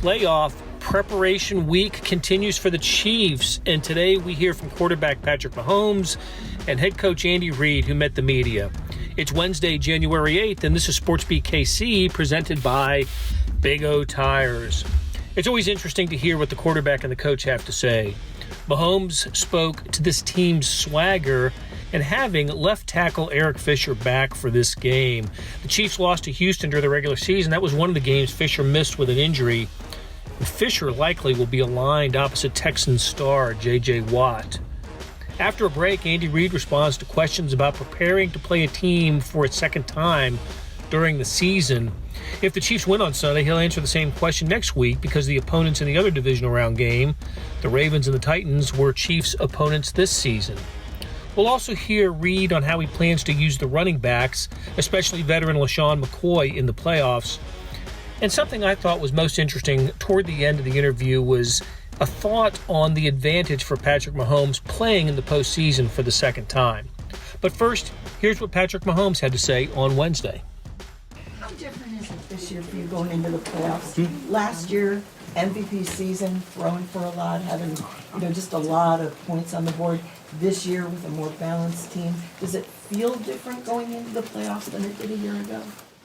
playoff preparation week continues for the Chiefs, and today we hear from quarterback Patrick Mahomes and head coach Andy Reid, who met the media. It's Wednesday, January 8th, and this is SportsBeat KC, presented by Big O Tires. It's always interesting to hear what the quarterback and the coach have to say. Mahomes spoke to this team's swagger and having left tackle Eric Fisher back for this game. The Chiefs lost to Houston during the regular season. That was one of the games Fisher missed with an injury. Fisher likely will be aligned opposite Texans star J.J. Watt. After a break, Andy Reid responds to questions about preparing to play a team for its second time during the season. If the Chiefs win on Sunday, he'll answer the same question next week because the opponents in the other divisional round game, the Ravens and the Titans, were Chiefs' opponents this season. We'll also hear Reid on how he plans to use the running backs, especially veteran LaShawn McCoy, in the playoffs. And something I thought was most interesting toward the end of the interview was a thought on the advantage for Patrick Mahomes playing in the postseason for the second time. But first, here's what Patrick Mahomes had to say on Wednesday. How different is it this year for you going into the playoffs? Last year, MVP season, throwing for a lot, having just a lot of points on the board. This year, with a more balanced team, does it feel different going into the playoffs than it did a year ago?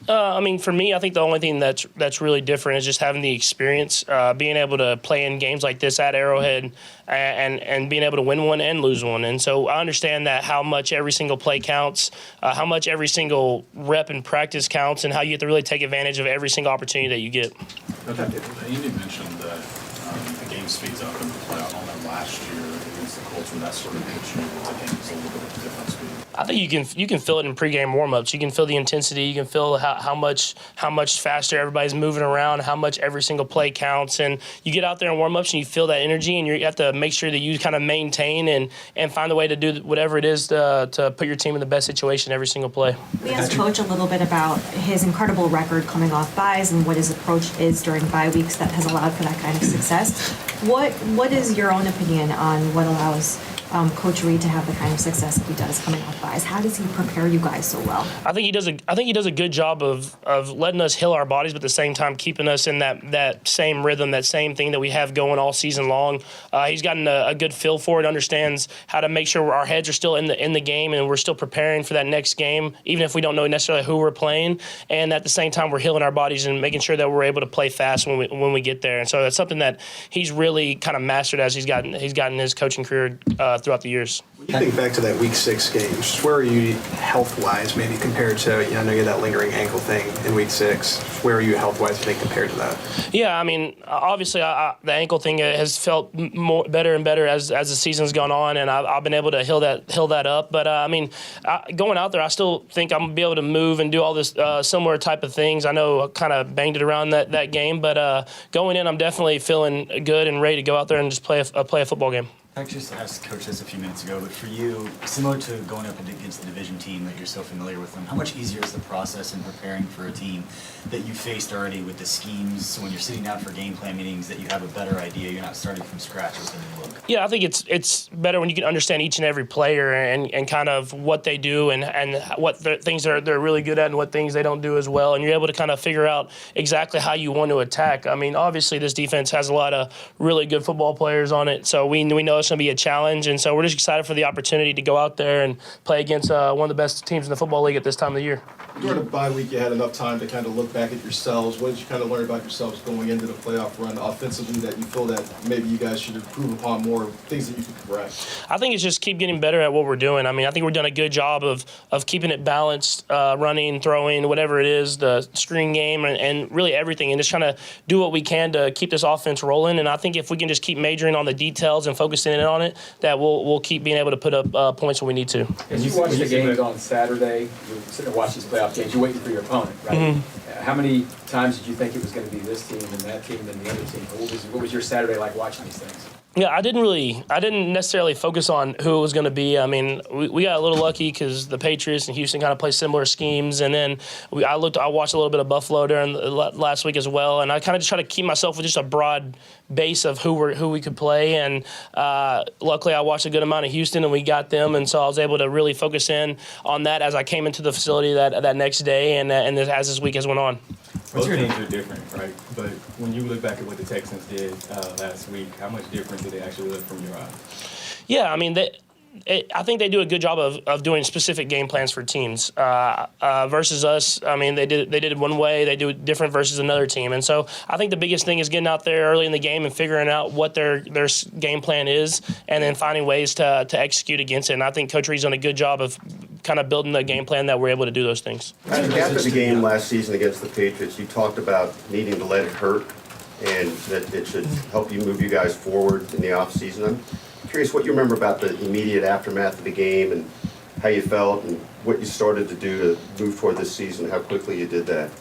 For me, I think the only thing that's really different is just having the experience, being able to play in games like this at Arrowhead, and being able to win one and lose one. And so I understand that how much every single play counts, how much every single rep in practice counts, and how you have to really take advantage of every single opportunity that you get. Andy mentioned that the game speeds up in the playoff. On that last year against the Colts, when that sort of hit you, the game was a little bit of a different speed. I think you can feel it in pregame warmups. You can feel the intensity. You can feel how much faster everybody's moving around, how much every single play counts. And you get out there in warmups and you feel that energy, and you have to make sure that you kind of maintain and find a way to do whatever it is to put your team in the best situation every single play. We asked Coach a little bit about his incredible record coming off byes and what his approach is during bye weeks that has allowed for that kind of success. What is your own opinion on what allows Coach Reid to have the kind of success that he does coming off byes? How does he prepare you guys so well? I think he does a good job of letting us heal our bodies, but at the same time keeping us in that same rhythm, that same thing that we have going all season long. He's gotten a good feel for it, understands how to make sure our heads are still in the game and we're still preparing for that next game, even if we don't know necessarily who we're playing. And at the same time, we're healing our bodies and making sure that we're able to play fast when we get there. And so that's something that he's really kind of mastered as he's gotten his coaching career throughout the years. When you think back to that Week 6 game, just where are you health-wise, maybe compared to, I know you had that lingering ankle thing in Week 6. Where are you health-wise, you think, compared to that? Yeah, obviously the ankle thing has felt better and better as the season's gone on, and I've been able to heal that up. But, going out there, I still think I'm going to be able to move and do all this similar type of things. I know I kind of banged it around that game, but going in, I'm definitely feeling good and ready to go out there and just play a football game. I just asked Coach this a few minutes ago, but for you, similar to going up against the division team that you're so familiar with them, how much easier is the process in preparing for a team that you faced already with the schemes? So when you're sitting down for game plan meetings, that you have a better idea, you're not starting from scratch with a new look? Yeah, I think it's better when you can understand each and every player and kind of what they do and what things they're really good at and what things they don't do as well, and you're able to kind of figure out exactly how you want to attack. Obviously this defense has a lot of really good football players on it, so we know it's going to be a challenge, and so we're just excited for the opportunity to go out there and play against one of the best teams in the football league at this time of the year. During the bye week, you had enough time to kind of look back at yourselves. What did you kind of learn about yourselves going into the playoff run offensively that you feel that maybe you guys should improve upon more, things that you could correct? I think it's just keep getting better at what we're doing. I think we've done a good job of keeping it balanced, running, throwing, whatever it is, the screen game, and really everything, and just trying to do what we can to keep this offense rolling. And I think if we can just keep majoring on the details and focusing in on it, that we'll keep being able to put up points when we need to. As you watch the games on Saturday, you're sitting there watching these playoff games, you're waiting for your opponent, right? Mm-hmm. How many times did you think it was going to be this team and that team and the other team? What was your Saturday like watching these things? Yeah, I didn't necessarily focus on who it was going to be. We got a little lucky because the Patriots and Houston kind of play similar schemes, and then I watched a little bit of Buffalo during last week as well, and I kind of just try to keep myself with just a broad base of who we could play, and luckily I watched a good amount of Houston and we got them, and so I was able to really focus in on that as I came into the facility that next day and as this week has went on. Both teams are different, right? But when you look back at what the Texans did last week, how much different did it actually look from your eyes? Yeah, I mean, I think they do a good job of doing specific game plans for teams versus us. I mean, they did it one way, they do it different versus another team. And so I think the biggest thing is getting out there early in the game and figuring out what their game plan is and then finding ways to execute against it. And I think Coach Reid's done a good job of kind of building the game plan that we're able to do those things. After the game last season against the Patriots, you talked about needing to let it hurt and that it should help you move you guys forward in the offseason. I'm curious what you remember about the immediate aftermath of the game and how you felt and what you started to do to move toward this season, how quickly you did that.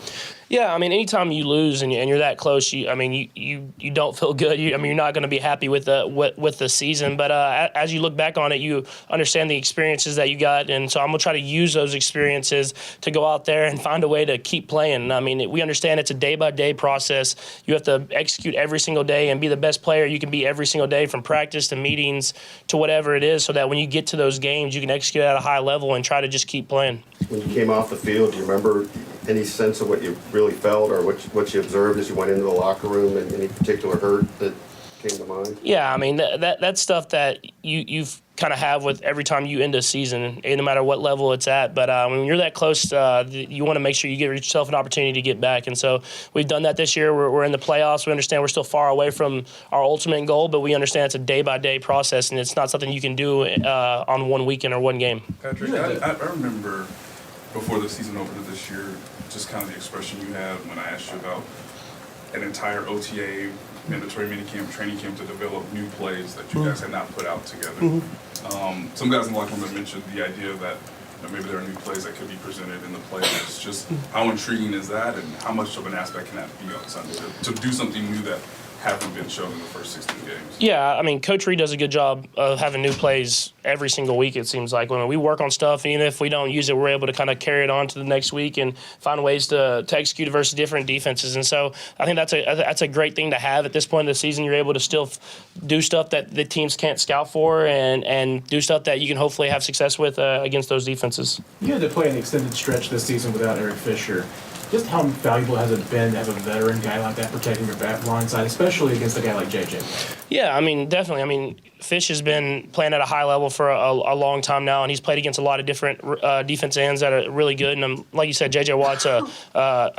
Yeah, I mean, anytime you lose and you're that close, you don't feel good. You're not going to be happy with the season. But as you look back on it, you understand the experiences that you got, and so I'm gonna try to use those experiences to go out there and find a way to keep playing. I mean, we understand it's a day-by-day process. You have to execute every single day and be the best player you can be every single day, from practice to meetings to whatever it is, so that when you get to those games, you can execute at a high level and try to just keep playing. When you came off the field, do you remember any sense of what you really felt or what you observed as you went into the locker room, and any particular hurt that came to mind? Yeah, I mean, that's stuff that you've kind of have with every time you end a season, no matter what level it's at. But when you're that close, you want to make sure you give yourself an opportunity to get back. And so we've done that this year. We're in the playoffs. We understand we're still far away from our ultimate goal, but we understand it's a day-by-day process, and it's not something you can do on one weekend or one game. Patrick, I remember before the season opened this year, just kind of the expression you had when I asked you about an entire OTA, mandatory minicamp, training camp to develop new plays that you guys had not put out together. Some guys in the locker room have mentioned the idea that maybe there are new plays that could be presented in the playoffs. Just how intriguing is that, and how much of an aspect can that be on Sunday to do something new that haven't been shown in the first 16 games? Yeah, I mean, Coach Reid does a good job of having new plays every single week, it seems like. When we work on stuff, and even if we don't use it, we're able to kind of carry it on to the next week and find ways to execute it versus different defenses. And so I think that's a great thing to have at this point in the season. You're able to still do stuff that the teams can't scout for and do stuff that you can hopefully have success with against those defenses. You had to play an extended stretch this season without Eric Fisher. Just how valuable has it been to have a veteran guy like that protecting your back line side, especially against a guy like JJ? Yeah, I mean, definitely. I mean, Fish has been playing at a high level for a long time now, and he's played against a lot of different defense ends that are really good. And like you said, J.J. Watt's a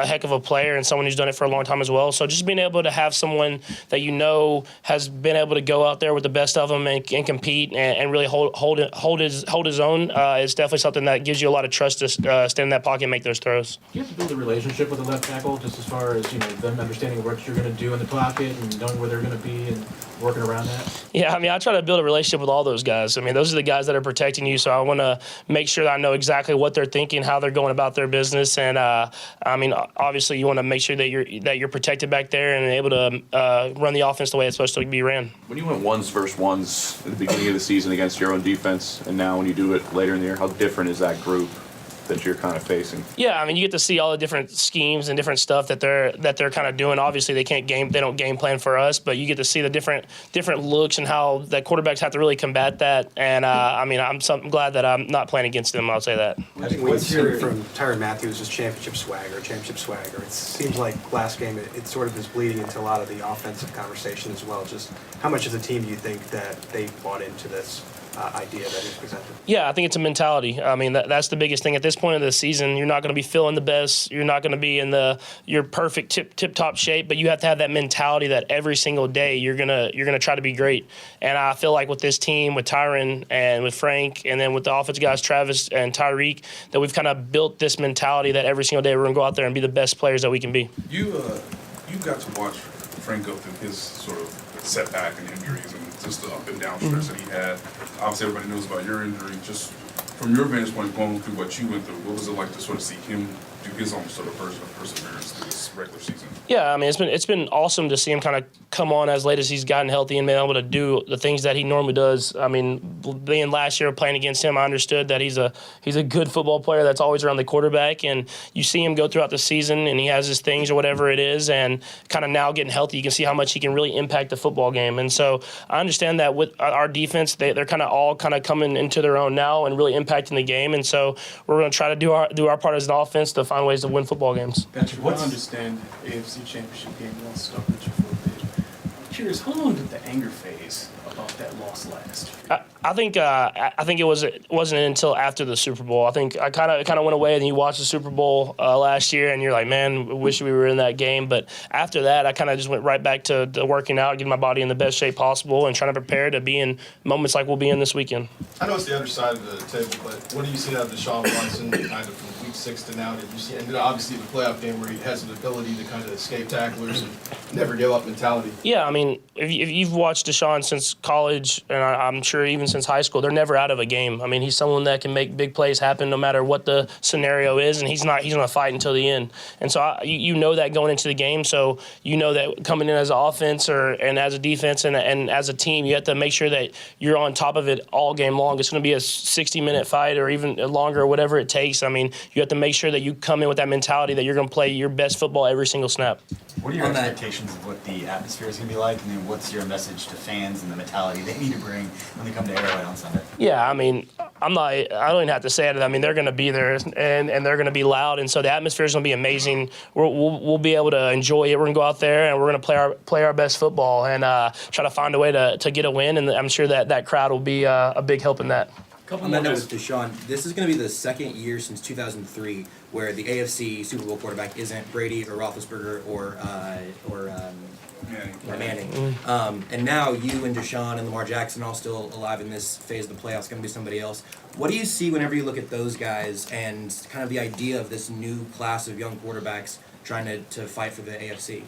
heck of a player and someone who's done it for a long time as well. So just being able to have someone that you know has been able to go out there with the best of them and compete and really hold his own is definitely something that gives you a lot of trust to stand in that pocket and make those throws. You have to build a relationship with the left tackle, just as far as them understanding what you're going to do in the pocket and knowing where they're going to be and working around that. Yeah, I mean, I try to build a relationship with all those guys. I mean, those are the guys that are protecting you, so I want to make sure that I know exactly what they're thinking, how they're going about their business, and I mean, obviously, you want to make sure that you're protected back there and able to run the offense the way it's supposed to be ran. When you went ones versus ones at the beginning of the season against your own defense, and now when you do it later in the year, how different is that group that you're kind of facing? Yeah, I mean, you get to see all the different schemes and different stuff that they're kind of doing. Obviously, they don't game plan for us, but you get to see the different looks and how that quarterbacks have to really combat that. And I mean, I'm glad that I'm not playing against them. I'll say that. I think what's hearing from Tyrann Mathieu is championship swagger. It seems like last game it sort of is bleeding into a lot of the offensive conversation as well. Just how much as a team do you think that they bought into this idea that is presented? Yeah, I think it's a mentality. I mean, that's the biggest thing. At this point of the season, you're not going to be feeling the best. You're not going to be in your perfect tip-top shape, but you have to have that mentality that every single day you're gonna try to be great. And I feel like with this team, with Tyrann and with Frank, and then with the offensive guys, Travis and Tyreek, that we've kind of built this mentality that every single day we're going to go out there and be the best players that we can be. You got to watch Frank go through his sort of setback and injuries and just the up and down stress that he had. Obviously, everybody knows about your injury. Just from your vantage point, going through what you went through, what was it like to sort of see him do his own sort of version of perseverance through this regular season? Yeah, I mean, it's been awesome to see him kind of come on as late as he's gotten healthy and been able to do the things that he normally does. I mean, being last year playing against him, I understood that he's a good football player that's always around the quarterback, and you see him go throughout the season and he has his things or whatever it is, and kind of now getting healthy, you can see how much he can really impact the football game. And so I understand that with our defense, they're kind of all coming into their own now and really impacting the game. And so we're going to try to do our part as an offense to find find ways to win football games. Patrick, I understand AFC Championship game loss stuck with you for a bit. I'm curious, how long did the anger phase about that loss last? I think it wasn't until after the Super Bowl. I think I kind of went away and you watched the Super Bowl last year and you're like, man, I wish we were in that game. But after that, I kind of just went right back to working out, getting my body in the best shape possible, and trying to prepare to be in moments like we'll be in this weekend. I know it's the other side of the table, but what do you see out of Deshaun Watson kind of from week 6 to now? Did you see, and then obviously the playoff game where he has an ability to kind of escape tacklers and never give up mentality? Yeah, I mean, if you've watched Deshaun since college, and I'm sure even since high school, they're never out of a game. I mean, he's someone that can make big plays happen no matter what the scenario is, and he's going to fight until the end. And so you know that going into the game, so you know that coming in as an offense and as a defense and as a team, you have to make sure that you're on top of it all game long. It's going to be a 60-minute fight or even longer or whatever it takes. I mean, you have to make sure that you come in with that mentality that you're going to play your best football every single snap. What are your expectations of what the atmosphere is going to be like, and then what's your message to fans and the mentality they need to bring when they come to Arrowhead on Sunday? Yeah, I mean, I don't even have to say it. I mean, they're going to be there and they're going to be loud, and so the atmosphere is going to be amazing. We'll be able to enjoy it. We're going to go out there and we're going to play our best football and try to find a way to get a win, and I'm sure that crowd will be a big help in that. On that note with Deshaun, this is going to be the second year since 2003 where the AFC Super Bowl quarterback isn't Brady or Roethlisberger or Manning. And now you and Deshaun and Lamar Jackson all still alive in this phase of the playoffs. Going to be somebody else. What do you see whenever you look at those guys and kind of the idea of this new class of young quarterbacks trying to fight for the AFC?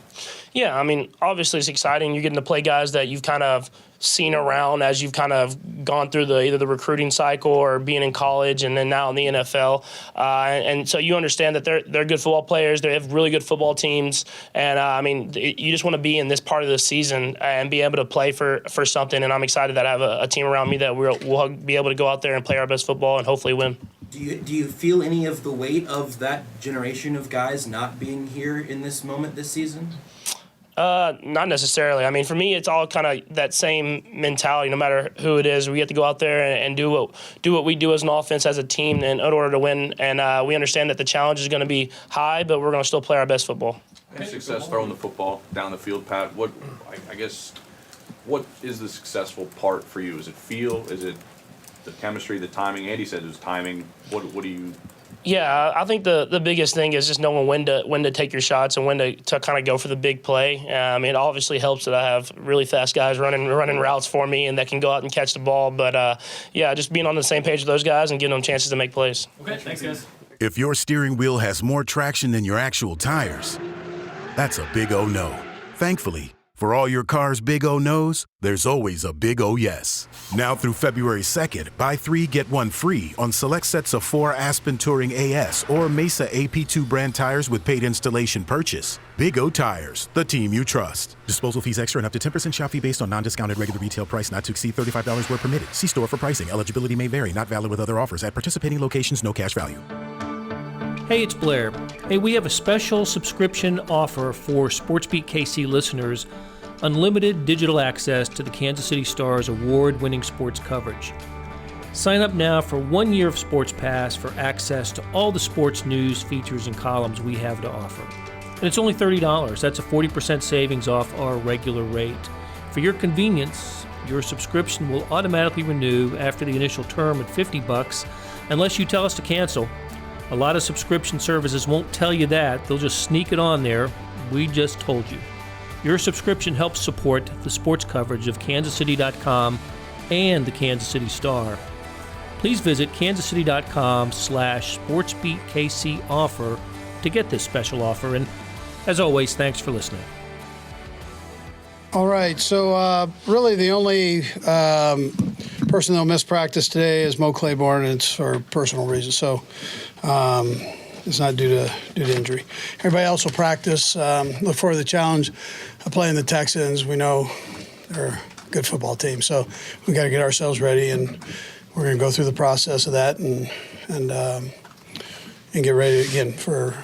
Yeah, I mean, obviously it's exciting. You're getting to play guys that you've kind of seen around as you've kind of gone through either the recruiting cycle or being in college and then now in the NFL. And so you understand that they're good football players. They have really good football teams. And, I mean, you just want to be in this part of the season and be able to play for something. And I'm excited that I have a team around me that we'll be able to go out there and play our best football and hopefully win. Do you feel any of the weight of that generation of guys not being here in this moment this season? Not necessarily. I mean, for me, it's all kind of that same mentality. No matter who it is, we have to go out there and do what we do as an offense, as a team, in order to win. And we understand that the challenge is going to be high, but we're going to still play our best football. And success throwing the football down the field, Pat. What is the successful part for you? Is it feel? Is it the chemistry, the timing? Andy said it was timing. What do you? Yeah, I think the biggest thing is just knowing when to take your shots and when to kind of go for the big play. It obviously helps that I have really fast guys running routes for me and that can go out and catch the ball. But, just being on the same page with those guys and giving them chances to make plays. Okay, thanks, guys. If your steering wheel has more traction than your actual tires, that's a big O no. Thankfully, for all your car's big O no's, there's always a big O yes. Now through February 2nd, buy 3, get 1 free on select sets of 4 Aspen Touring AS or Mesa AP2 brand tires with paid installation purchase. Big O Tires, the team you trust. Disposal fees extra and up to 10% shop fee based on non-discounted regular retail price not to exceed $35 where permitted. See store for pricing. Eligibility may vary. Not valid with other offers at participating locations. No cash value. Hey, it's Blair. Hey, we have a special subscription offer for SportsBeat KC listeners. Unlimited digital access to the Kansas City Star's award-winning sports coverage. Sign up now for 1 year of Sports Pass for access to all the sports news, features, and columns we have to offer. And it's only $30. That's a 40% savings off our regular rate. For your convenience, your subscription will automatically renew after the initial term at $50 unless you tell us to cancel. A lot of subscription services won't tell you that. They'll just sneak it on there. We just told you. Your subscription helps support the sports coverage of kansascity.com and the Kansas City Star. Please visit kansascity.com/SportsBeatKC offer to get this special offer. And as always, thanks for listening. All right, so really the only person that'll miss practice today is Mo Claiborne, and it's for personal reasons. So it's not due to injury. Everybody else will practice. Look forward to the challenge of playing the Texans. We know they're a good football team, so we got to get ourselves ready, and we're going to go through the process of that and get ready again for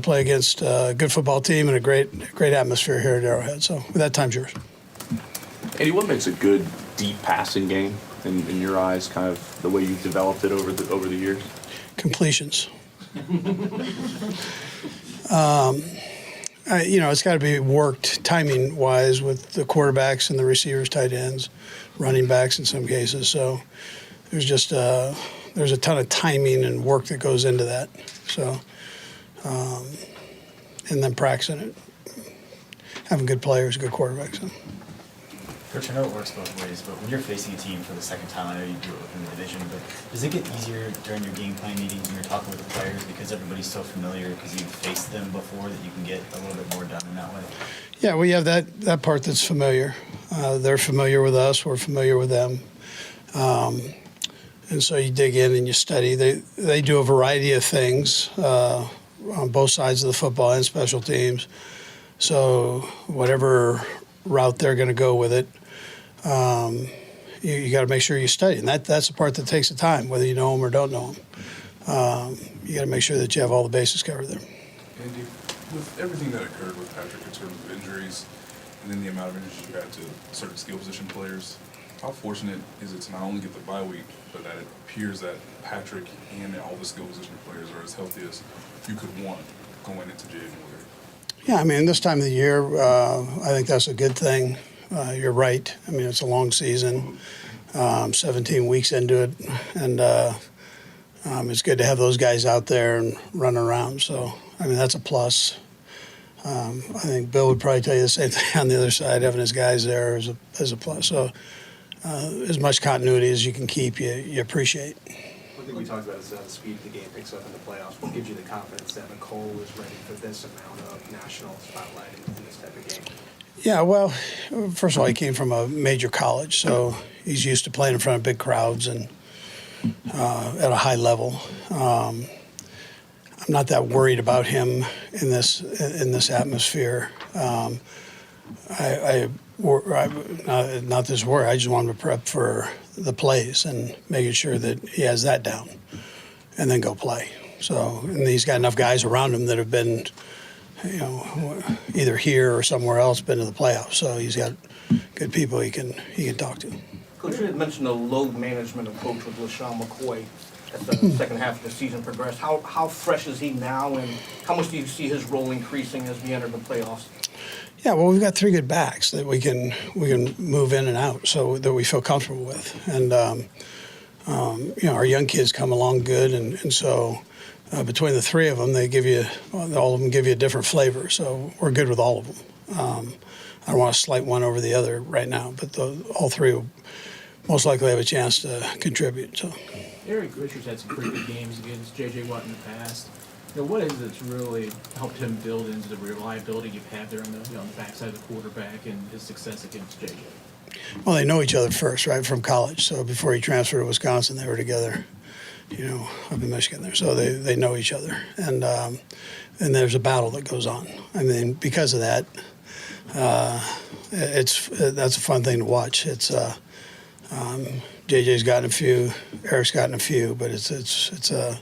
play against a good football team and a great atmosphere here at Arrowhead. So with that, time's yours. Andy, what makes a good deep passing game in your eyes? Kind of the way you've developed it over the years. Completions. It's got to be worked timing-wise with the quarterbacks and the receivers, tight ends, running backs in some cases. So there's just there's a ton of timing and work that goes into that. So and then practicing it, having good players, good quarterbacks. So. Coach, I know it works both ways, but when you're facing a team for the second time, I know you do it within the division, but does it get easier during your game plan meetings when you're talking with the players because everybody's so familiar because you've faced them before that you can get a little bit more done in that way? Yeah, we have that part that's familiar. They're familiar with us. We're familiar with them. And so you dig in and you study. They do a variety of things on both sides of the football and special teams. So whatever route they're going to go with it, you got to make sure you study. And that's the part that takes the time, whether you know them or don't know them. You got to make sure that you have all the bases covered there. Andy, with everything that occurred with Patrick in terms of injuries and then the amount of injuries you had to certain skill position players, how fortunate is it to not only get the bye week, but that it appears that Patrick and all the skill position players are as healthy as you could want going into January? Yeah, I mean, this time of the year, I think that's a good thing. You're right. I mean, it's a long season, 17 weeks into it, and it's good to have those guys out there and running around. So, I mean, that's a plus. I think Bill would probably tell you the same thing on the other side. Having his guys there is a plus. So, as much continuity as you can keep, you appreciate. One thing we talked about is the speed the game picks up in the playoffs. What gives you the confidence that Nicole is ready for this amount of national spotlight in this type of game? Yeah, well, first of all, he came from a major college, so he's used to playing in front of big crowds and at a high level. I'm not that worried about him in this atmosphere. Not this worry. I just want him to prep for the plays and making sure that he has that down, and then go play. So, and he's got enough guys around him that have been, either here or somewhere else, been to the playoffs. So he's got good people he can talk to. Coach, you had mentioned the load management approach with LaShawn McCoy as the second half of the season progressed. How fresh is he now, and how much do you see his role increasing as we enter the playoffs? Yeah, well, we've got three good backs that we can move in and out, so that we feel comfortable with, and our young kids come along good, and so between the three of them, all of them give you a different flavor. So we're good with all of them. I don't want to slight one over the other right now, but all three will most likely have a chance to contribute. So. Eric Richards had some pretty good games against J.J. Watt in the past. What is it that's really helped him build into the reliability you've had there on the backside of the quarterback and his success against J.J.? Well, they know each other first, right, from college. So before he transferred to Wisconsin, they were together, up in Michigan there. So they know each other. And there's a battle that goes on. I mean, because of that, that's a fun thing to watch. It's JJ's gotten a few, Eric's gotten a few, but it's a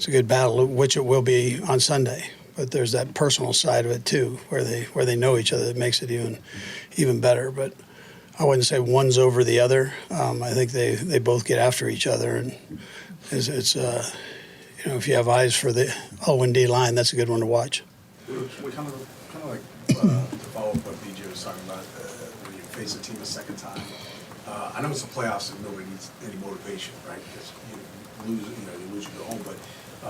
good battle, which it will be on Sunday. But there's that personal side of it too, where they know each other. That makes it even better. But I wouldn't say one's over the other. I think they both get after each other, and it's if you have eyes for the O&D line, that's a good one to watch. We kind of like to follow up what BJ was talking about when you face a team a second time. I know it's the playoffs and nobody needs any motivation, right? Because you lose, you go home. But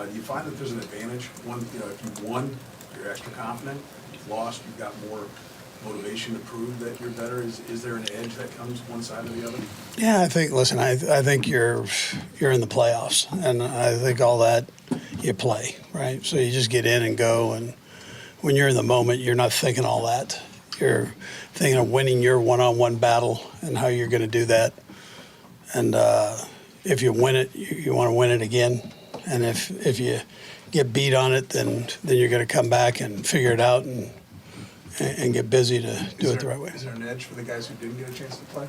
do you find that there's an advantage? If you've won, you're extra confident. If you've lost, you've got more motivation to prove that you're better. Is there an edge that comes one side or the other? Yeah, I think you're in the playoffs, and I think all that you play, right? So you just get in and go, and when you're in the moment, you're not thinking all that. You're thinking of winning your one-on-one battle and how you're going to do that. And if you win it, you want to win it again. And if you get beat on it, then you're going to come back and figure it out and get busy to do it the right way. Is there an edge for the guys who didn't get a chance to play?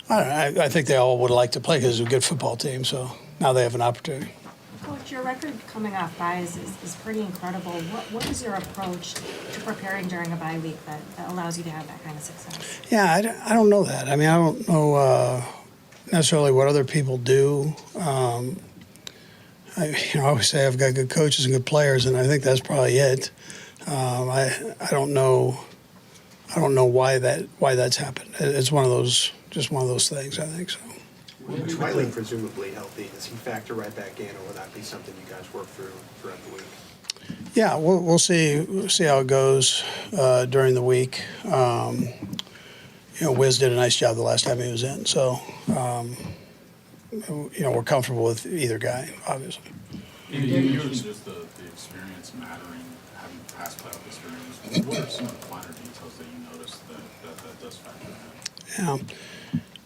I think they all would like to play because it's a good football team. So now they have an opportunity. Coach, your record coming off buys is pretty incredible. What is your approach to preparing during a bye week that allows you to have that kind of success? Yeah, I don't know that. I mean, I don't know necessarily what other people do. I always say I've got good coaches and good players, and I think that's probably it. I don't know. I don't know why that's happened. It's one of those things. I think so. With Wiley presumably healthy, does he factor right back in, or will that be something you guys work through throughout the week? Yeah, we'll see how it goes during the week. Wiz did a nice job the last time he was in, so we're comfortable with either guy, obviously. You mentioned just the experience mattering, having past playoff experience. What are some of the finer details that you noticed that does factor in? Yeah.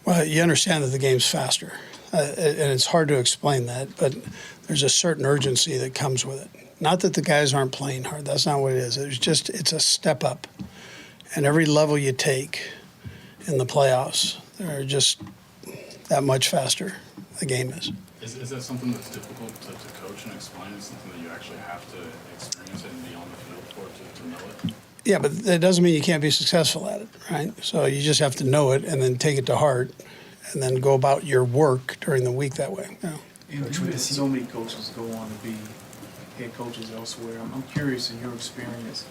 Well, you understand that the game's faster, and it's hard to explain that, but there's a certain urgency that comes with it. Not that the guys aren't playing hard. That's not what it is. It's a step up. And every level you take in the playoffs, they're just that much faster, the game is. Is that something that's difficult to coach and explain? It's something that you actually have to experience it and be on the field for to know it? Yeah, but that doesn't mean you can't be successful at it, right? So you just have to know it and then take it to heart and then go about your work during the week that way. Yeah. And so many coaches go on to be head coaches elsewhere. I'm curious, in your experience,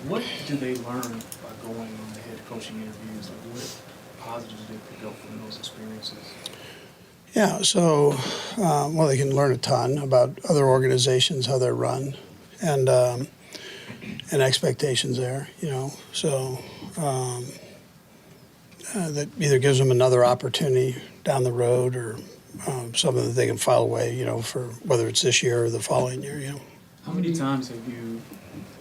what do they learn by going on the head coaching interviews? Like, what positives do they pick up from those experiences? Yeah, so, they can learn a ton about other organizations, how they're run, and expectations there, So that either gives them another opportunity down the road or something that they can file away, for whether it's this year or the following year, How many times have you,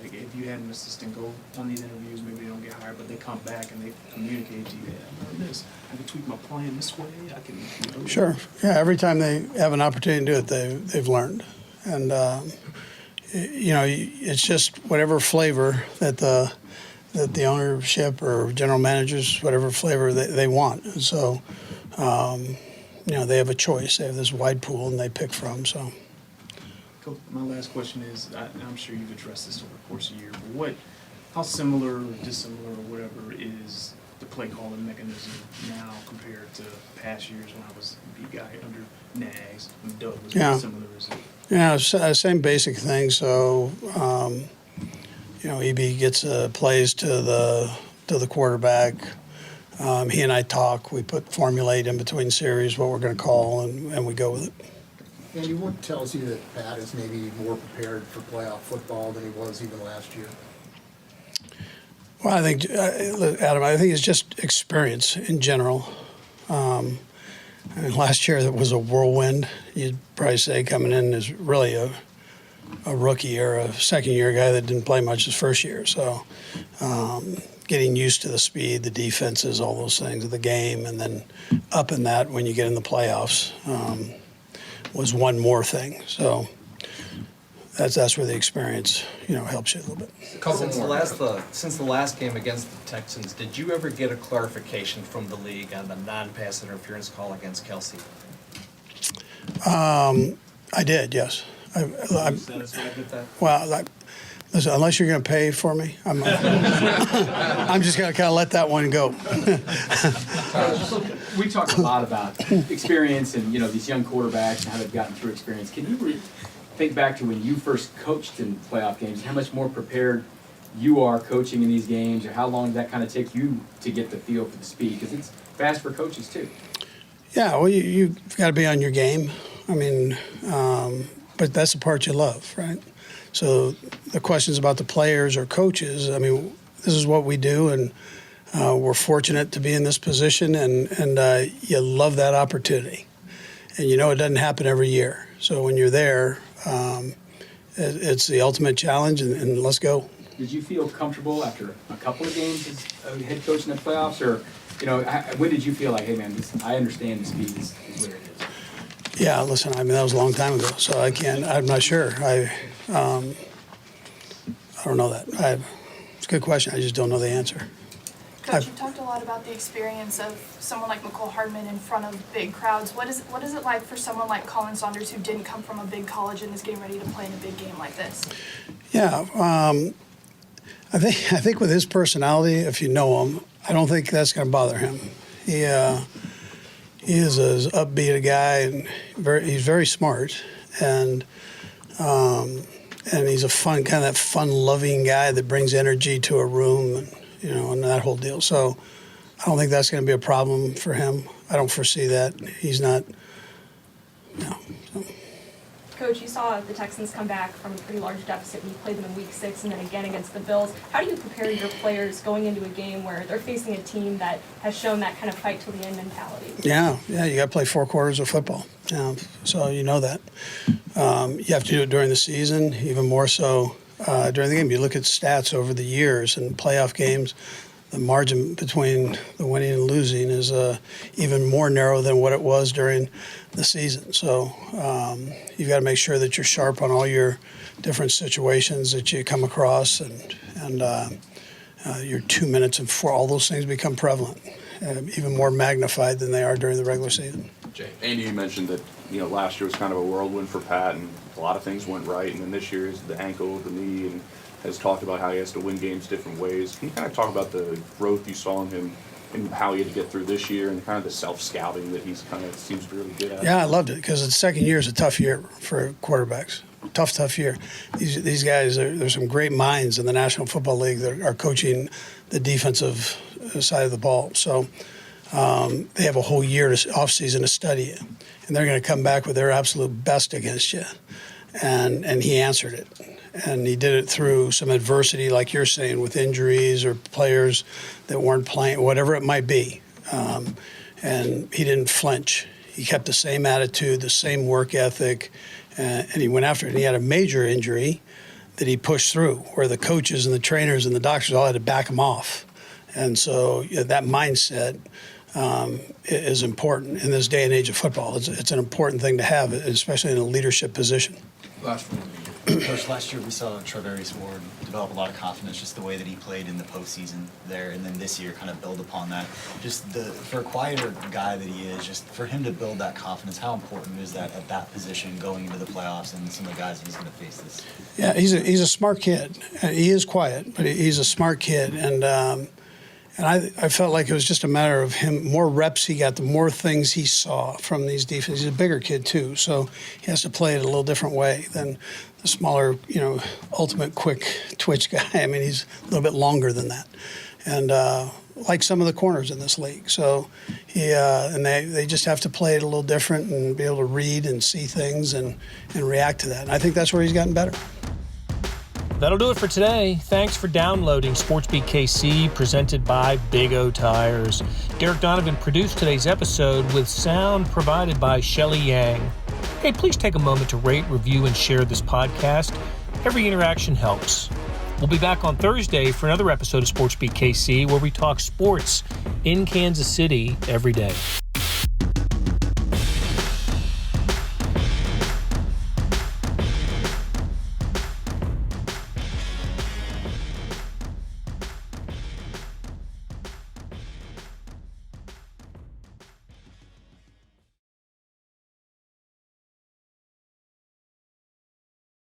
like, if you had an assistant go on these interviews, maybe they don't get hired, but they come back and they communicate to you, I learned this, I can tweak my plan this way, I can... Sure. Yeah, every time they have an opportunity to do it, they've learned. And, it's just whatever flavor that the ownership or general managers, whatever flavor they want. And so, they have a choice. They have this wide pool and they pick from, so... Coach, my last question is, I'm sure you've addressed this over the course of the year, but how similar or dissimilar or whatever is the play calling mechanism now compared to past years when I was the guy under Nags, when Doug was similar? Is it? Yeah, same basic thing. So, EB gets plays to the quarterback. He and I talk. We formulate in between series what we're going to call, and we go with it. Andy, what tells you that Pat is maybe more prepared for playoff football than he was even last year? Well, I think, Adam, it's just experience in general. Last year, it was a whirlwind. You'd probably say coming in is really a rookie or a second-year guy that didn't play much his first year. So getting used to the speed, the defenses, all those things of the game, and then up in that when you get in the playoffs was one more thing. So that's where the experience, helps you a little bit. Since the last game against the Texans, did you ever get a clarification from the league on the non-pass interference call against Kelsey? I did, yes. I'm satisfied with that? Well, listen, unless you're going to pay for me, I'm just going to kind of let that one go. We talked a lot about experience and these young quarterbacks and how they've gotten through experience. Can you think back to when you first coached in playoff games? How much more prepared you are coaching in these games, or how long did that kind of take you to get the feel for the speed? Because it's fast for coaches too. Yeah, well, you've got to be on your game. I mean, but that's the part you love, right? So the questions about the players or coaches, I mean, this is what we do, and we're fortunate to be in this position, and you love that opportunity. And it doesn't happen every year. So when you're there, it's the ultimate challenge, and let's go. Did you feel comfortable after a couple of games as a head coach in the playoffs, or when did you feel like, hey man, I understand the speed is where it is? Yeah, listen, I mean, that was a long time ago, so I'm not sure. I don't know that. It's a good question. I just don't know the answer. Coach, you talked a lot about the experience of someone like McCole Hardman in front of big crowds. What is it like for someone like Colin Saunders who didn't come from a big college and is getting ready to play in a big game like this? Yeah, I think with his personality, if you know him, I don't think that's going to bother him. He is as upbeat a guy, and he's very smart, and he's a fun-loving guy that brings energy to a room, and and that whole deal. So I don't think that's going to be a problem for him. I don't foresee that. He's not. Coach, you saw the Texans come back from a pretty large deficit when you played them in Week 6 and then again against the Bills. How do you prepare your players going into a game where they're facing a team that has shown that kind of fight till the end mentality? Yeah, you got to play 4 quarters of football. So you know that. You have to do it during the season, even more so during the game. You look at stats over the years and playoff games. The margin between the winning and losing is even more narrow than what it was during the season. So you've got to make sure that you're sharp on all your different situations that you come across, and your 2 minutes and 4, all those things become prevalent, even more magnified than they are during the regular season. Andy, you mentioned that last year was kind of a whirlwind for Pat, and a lot of things went right, and then this year is the ankle, the knee, and has talked about how he has to win games different ways. Can you kind of talk about the growth you saw in him and how he had to get through this year and kind of the self-scouting that he's kind of seems to be really good at? Yeah, I loved it because the second year is a tough year for quarterbacks. Tough year. These guys, there's some great minds in the National Football League that are coaching the defensive side of the ball. So they have a whole year off-season to study it, and they're going to come back with their absolute best against you. And he answered it. And he did it through some adversity, like you're saying, with injuries or players that weren't playing, whatever it might be. And he didn't flinch. He kept the same attitude, the same work ethic, and he went after it. And he had a major injury that he pushed through, where the coaches and the trainers and the doctors all had to back him off. And so that mindset is important in this day and age of football. It's an important thing to have, especially in a leadership position. Last one. Coach, last year we saw Trevarius Ward develop a lot of confidence, just the way that he played in the postseason there, and then this year kind of build upon that. Just for a quieter guy that he is, just for him to build that confidence, how important is that at that position going into the playoffs and some of the guys he's going to face this? Yeah, he's a smart kid. He is quiet, but he's a smart kid, and I felt like it was just a matter of him. More reps he got, the more things he saw from these defenses. He's a bigger kid too, so he has to play it a little different way than the smaller, ultimate quick twitch guy. I mean, he's a little bit longer than that, and like some of the corners in this league. So they just have to play it a little different and be able to read and see things and react to that. And I think that's where he's gotten better. That'll do it for today. Thanks for downloading SportsBeat KC, presented by Big O Tires. Derek Donovan produced today's episode with sound provided by Shelly Yang. Hey, please take a moment to rate, review, and share this podcast. Every interaction helps. We'll be back on Thursday for another episode of SportsBeat KC, where we talk sports in Kansas City every day.